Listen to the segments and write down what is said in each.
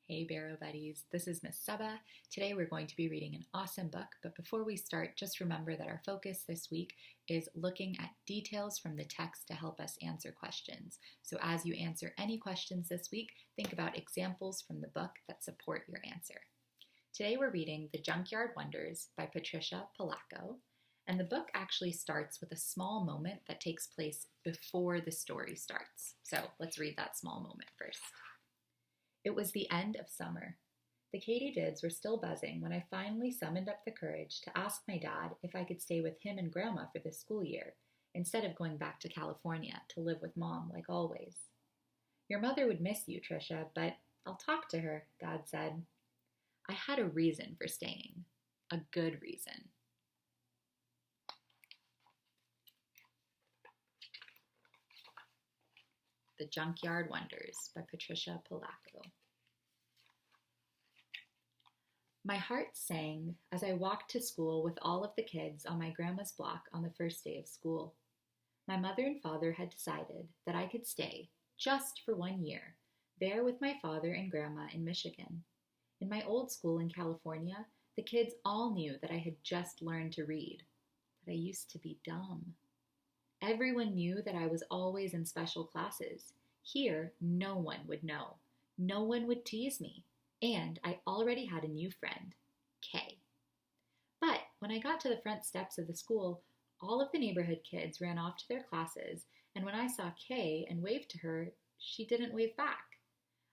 Hey Barrow Buddies, this is Miss Saba. Today we're going to be reading an awesome book, but before we start, just remember that our focus this week is looking at details from the text to help us answer questions. So as you answer any questions this week, think about examples from the book that support your answer. Today we're reading The Junkyard Wonders by Patricia Polacco, and the book actually starts with a small moment that takes place before the story starts. So let's read that small moment first. It was the end of summer. The katydids were still buzzing when I finally summoned up the courage to ask my dad if I could stay with him and Grandma for this school year, instead of going back to California to live with Mom like always. Your mother would miss you, Tricia, but I'll talk to her, Dad said. I had a reason for staying. A good reason. The Junkyard Wonders by Patricia Polacco. My heart sang as I walked to school with all of the kids on my grandma's block on the first day of school. My mother and father had decided that I could stay, just for 1 year, there with my father and grandma in Michigan. In my old school in California, the kids all knew that I had just learned to read, but I used to be dumb. Everyone knew that I was always in special classes. Here, no one would know. No one would tease me. And I already had a new friend, Kay. But when I got to the front steps of the school, all of the neighborhood kids ran off to their classes, and when I saw Kay and waved to her, she didn't wave back.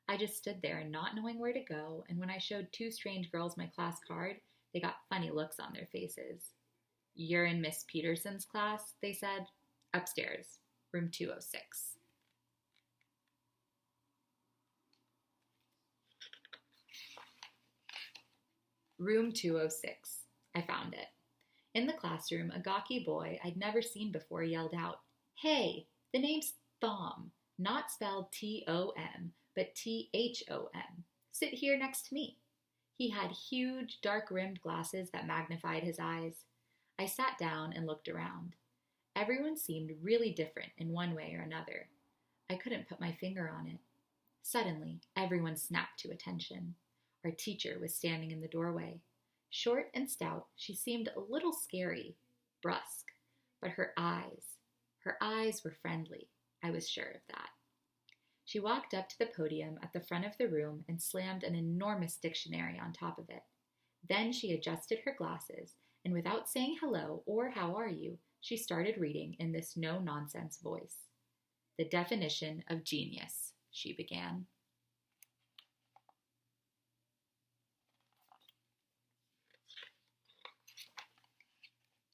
I just stood there not knowing where to go, and when I showed two strange girls my class card, they got funny looks on their faces. You're in Miss Peterson's class, they said. Upstairs, room 206. Room 206. I found it. In the classroom, a gawky boy I'd never seen before yelled out, "Hey, the name's Thom, not spelled T-O-M, but T-H-O-M. Sit here next to me." He had huge, dark-rimmed glasses that magnified his eyes. I sat down and looked around. Everyone seemed really different in one way or another. I couldn't put my finger on it. Suddenly, everyone snapped to attention. Our teacher was standing in the doorway. Short and stout, she seemed a little scary, brusque, but her eyes were friendly. I was sure of that. She walked up to the podium at the front of the room and slammed an enormous dictionary on top of it. Then she adjusted her glasses, and without saying hello or how are you, she started reading in this no-nonsense voice. "The definition of genius," she began.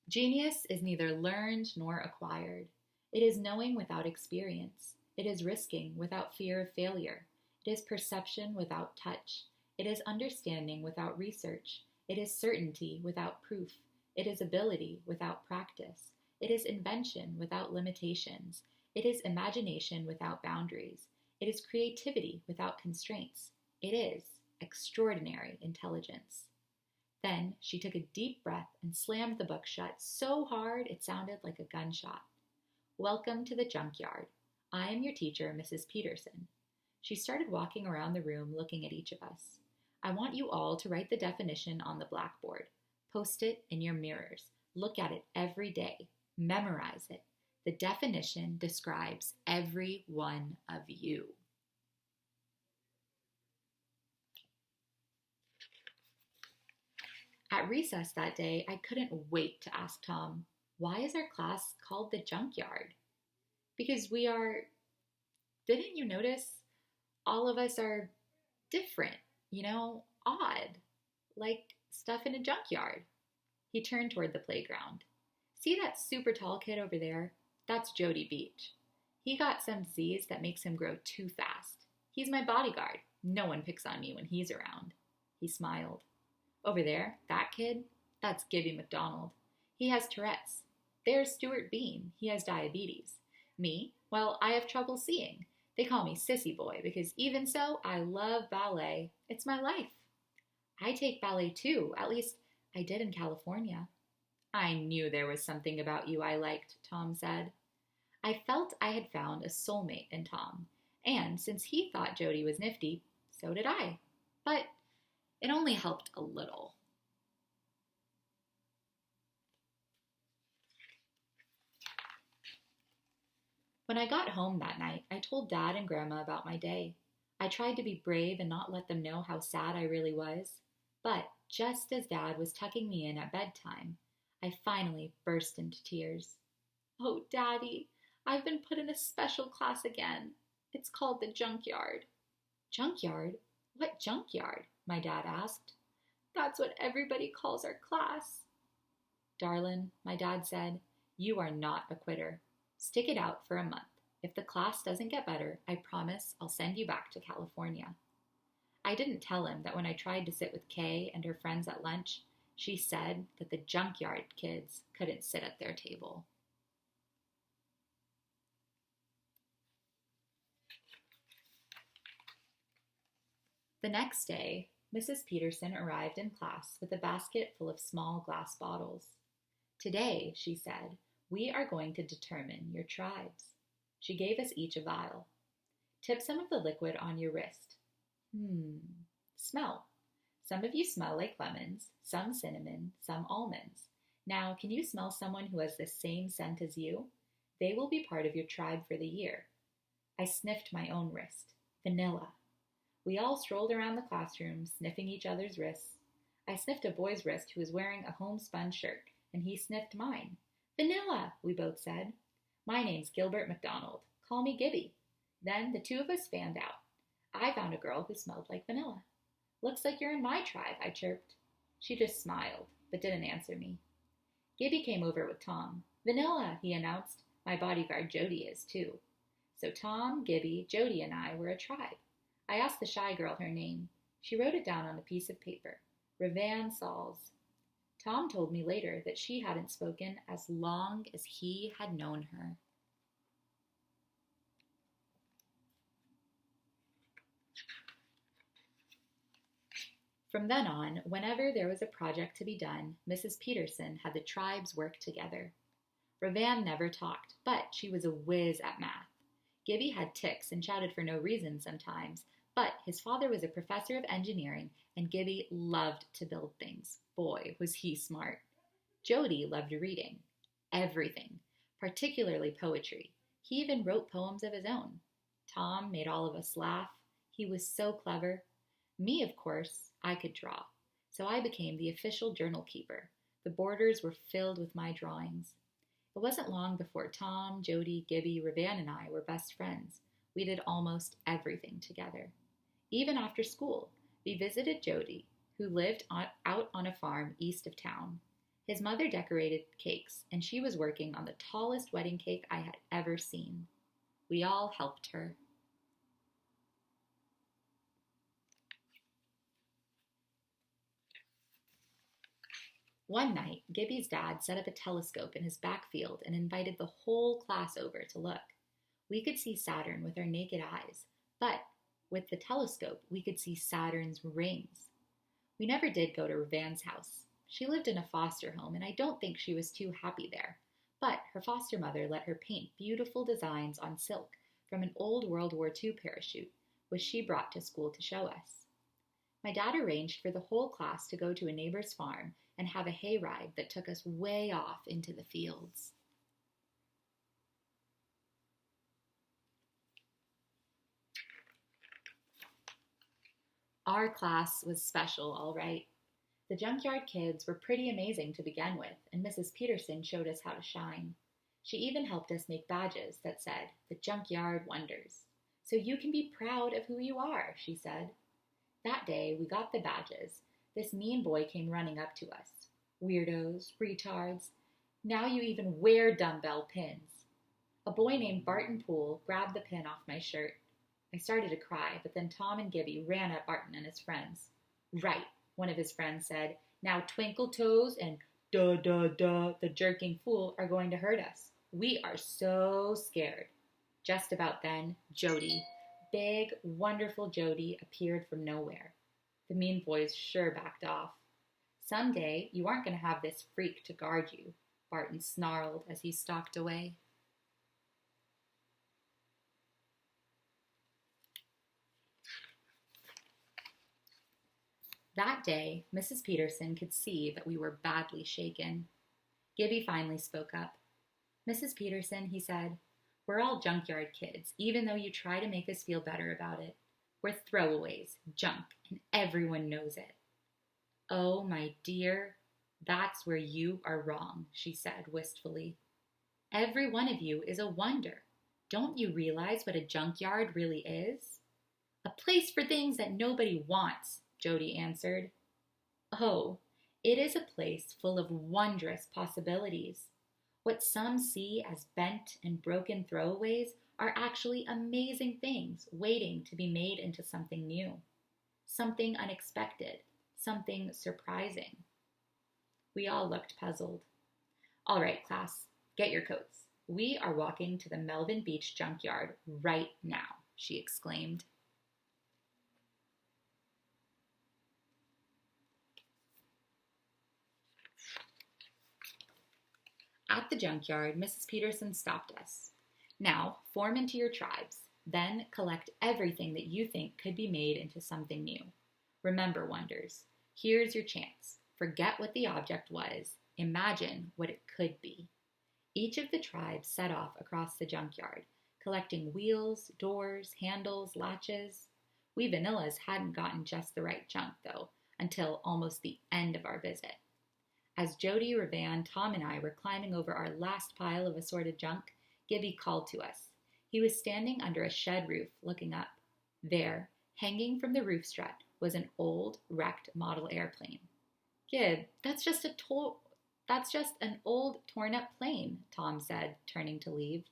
Genius is neither learned nor acquired. It is knowing without experience. It is risking without fear of failure. It is perception without touch. It is understanding without research. It is certainty without proof. It is ability without practice. It is invention without limitations. It is imagination without boundaries. It is creativity without constraints. It is extraordinary intelligence. Then she took a deep breath and slammed the book shut so hard it sounded like a gunshot. "Welcome to the Junkyard. I am your teacher, Mrs. Peterson." She started walking around the room looking at each of us. "I want you all to write the definition on the blackboard. Post it in your mirrors. Look at it every day. Memorize it. The definition describes every one of you." At recess that day, I couldn't wait to ask Tom, "Why is our class called the Junkyard?" Because didn't you notice? All of us are different, odd, like stuff in a junkyard. He turned toward the playground. "See that super tall kid over there? That's Jody Beach. He got some disease that makes him grow too fast. He's my bodyguard. No one picks on me when he's around." He smiled. "Over there, that kid, that's Gibby McDonald. He has Tourette's. There's Stuart Bean. He has diabetes. Me, well, I have trouble seeing. They call me Sissy Boy because even so, I love ballet. It's my life. I take ballet too, at least I did in California." "I knew there was something about you I liked," Tom said. I felt I had found a soulmate in Tom, and since he thought Jody was nifty, so did I. but it only helped a little. When I got home that night, I told Dad and Grandma about my day. I tried to be brave and not let them know how sad I really was. But just as Dad was tucking me in at bedtime, I finally burst into tears. Oh, Daddy, I've been put in a special class again. It's called the Junkyard. Junkyard? What junkyard? My dad asked. That's what everybody calls our class. Darlin, my dad said, you are not a quitter. Stick it out for a month. If the class doesn't get better, I promise I'll send you back to California. I didn't tell him that when I tried to sit with Kay and her friends at lunch, she said that the Junkyard kids couldn't sit at their table. The next day, Mrs. Peterson arrived in class with a basket full of small glass bottles. Today, she said, we are going to determine your tribes. She gave us each a vial. Tip some of the liquid on your wrist. Smell. Some of you smell like lemons, some cinnamon, some almonds. Now, can you smell someone who has the same scent as you? They will be part of your tribe for the year. I sniffed my own wrist. Vanilla. We all strolled around the classroom, sniffing each other's wrists. I sniffed a boy's wrist who was wearing a homespun shirt, and he sniffed mine. Vanilla, we both said. My name's Gilbert McDonald. Call me Gibby. Then the two of us fanned out. I found a girl who smelled like vanilla. Looks like you're in my tribe, I chirped. She just smiled, but didn't answer me. Gibby came over with Tom. Vanilla, he announced. My bodyguard Jody is too. So Tom, Gibby, Jody, and I were a tribe. I asked the shy girl her name. She wrote it down on a piece of paper. Revan Sauls. Tom told me later that she hadn't spoken as long as he had known her. From then on, whenever there was a project to be done, Mrs. Peterson had the tribes work together. Revan never talked, but she was a whiz at math. Gibby had tics and shouted for no reason sometimes, but his father was a professor of engineering, and Gibby loved to build things. Boy, was he smart. Jody loved reading. Everything, particularly poetry. He even wrote poems of his own. Tom made all of us laugh. He was so clever. Me, of course, I could draw, so I became the official journal keeper. The borders were filled with my drawings. It wasn't long before Tom, Jody, Gibby, Revan, and I were best friends. We did almost everything together. Even after school, we visited Jody, who lived out on a farm east of town. His mother decorated cakes, and she was working on the tallest wedding cake I had ever seen. We all helped her. One night, Gibby's dad set up a telescope in his backfield and invited the whole class over to look. We could see Saturn with our naked eyes, but with the telescope, we could see Saturn's rings. We never did go to Revan's house. She lived in a foster home, and I don't think she was too happy there. But her foster mother let her paint beautiful designs on silk from an old World War II parachute, which she brought to school to show us. My dad arranged for the whole class to go to a neighbor's farm and have a hayride that took us way off into the fields. Our class was special, all right. The Junkyard kids were pretty amazing to begin with, and Mrs. Peterson showed us how to shine. She even helped us make badges that said, "The Junkyard Wonders." So you can be proud of who you are, she said. That day, we got the badges. This mean boy came running up to us. Weirdos, retards. Now you even wear dumbbell pins. A boy named Barton Poole grabbed the pin off my shirt. I started to cry, but then Tom and Gibby ran at Barton and his friends. Right, one of his friends said. Now Twinkle Toes and Duh, the jerking fool are going to hurt us. We are so scared. Just about then, Jody, big, wonderful Jody, appeared from nowhere. The mean boys sure backed off. Someday, you aren't going to have this freak to guard you, Barton snarled as he stalked away. That day, Mrs. Peterson could see that we were badly shaken. Gibby finally spoke up. Mrs. Peterson, he said, we're all junkyard kids, even though you try to make us feel better about it. We're throwaways, junk, and everyone knows it. Oh, my dear, that's where you are wrong, she said wistfully. Every one of you is a wonder. Don't you realize what a junkyard really is? A place for things that nobody wants, Jody answered. Oh, it is a place full of wondrous possibilities. What some see as bent and broken throwaways are actually amazing things waiting to be made into something new, something unexpected, something surprising. We all looked puzzled. All right, class, get your coats. We are walking to the Melvin Beach junkyard right now, she exclaimed. At the junkyard, Mrs. Peterson stopped us. Now, form into your tribes. Then collect everything that you think could be made into something new. Remember, wonders, here's your chance. Forget what the object was. Imagine what it could be. Each of the tribes set off across the junkyard, collecting wheels, doors, handles, latches. We vanillas hadn't gotten just the right junk, though, until almost the end of our visit. As Jody, Ravan, Tom, and I were climbing over our last pile of assorted junk, Gibby called to us. He was standing under a shed roof, looking up. There, hanging from the roof strut, was an old, wrecked model airplane. Gib, that's just an old, torn-up plane, Tom said, turning to leave.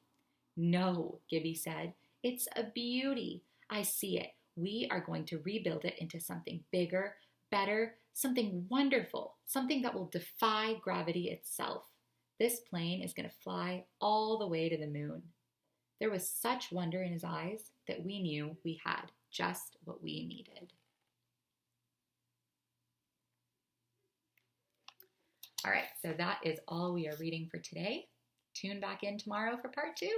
No, Gibby said. It's a beauty. I see it. We are going to rebuild it into something bigger, better, something wonderful, something that will defy gravity itself. This plane is going to fly all the way to the moon. There was such wonder in his eyes that we knew we had just what we needed. All right, so that is all we are reading for today. Tune back in tomorrow for part 2.